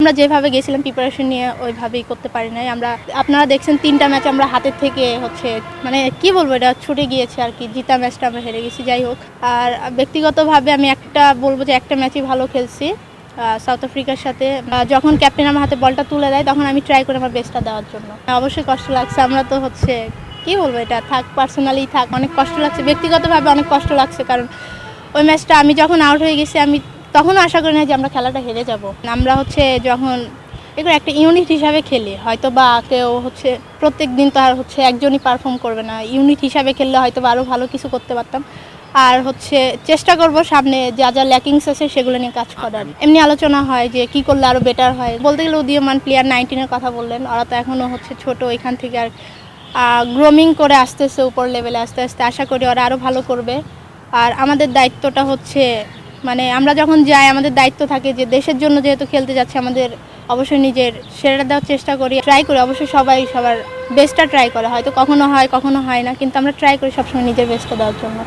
আমরা যেভাবে গেছিলাম প্রিপারেশন নিয়ে ওইভাবেই করতে পারি নাই। আপনারা দেখছেন ৩টা ম্যাচ আমরা হাতের থেকে মানে কি বলবো, এটা ছুটে গিয়েছে আর কি। জিতা ম্যাচটা আমরা হেরে গেছি, যাই হোক। আর ব্যক্তিগতভাবে আমি বলবো যে একটা ম্যাচই ভালো খেলছি সাউথ আফ্রিকার সাথে। যখন ক্যাপ্টেন আমার হাতে বলটা তুলে দেয় তখন আমি ট্রাই করি আমার বেস্টটা দেওয়ার জন্য। অবশ্যই কষ্ট লাগছে। আমরা তো কি বলবো, এটা পার্সোনালি অনেক কষ্ট লাগছে, ব্যক্তিগতভাবে অনেক কষ্ট লাগছে। কারণ ওই ম্যাচটা আমি যখন আউট হয়ে গেছি আমি তখনও আশা করি না যে আমরা খেলাটা হেরে যাব। আমরা যখন এগুলো একটা ইউনিট হিসাবে খেলি, হয়তো বা কেউ প্রত্যেক দিন তো আর একজনই পারফর্ম করবে না। ইউনিট হিসাবে খেললে হয়তো বা আরও ভালো কিছু করতে পারতাম। আর চেষ্টা করব সামনে যা যা ল্যাকিংস আছে সেগুলো নিয়ে কাজ করার। এমনি আলোচনা হয় যে কি করলে আরও বেটার হয়। বলতে গেলে উদীয়মান প্লেয়ার 19-এর কথা বললেন, ওরা তো এখনও ছোট, এখান থেকে আর গ্রোমিং করে আসতেছে উপর লেভেলে। আস্তে আস্তে আশা করি ওরা আরও ভালো করবে। আর আমাদের দায়িত্বটা মানে আমরা যখন যাই আমাদের দায়িত্ব থাকে যে দেশের জন্য যেহেতু খেলতে যাচ্ছে, আমাদের অবশ্যই নিজের সেরাটা দেওয়ার চেষ্টা করি, ট্রাই করি। অবশ্যই সবাই সবার বেস্টটা ট্রাই করে, হয়তো কখনো হয় কখনো হয় না, কিন্তু আমরা ট্রাই করি সবসময় নিজের বেস্টটা দেওয়ার জন্য।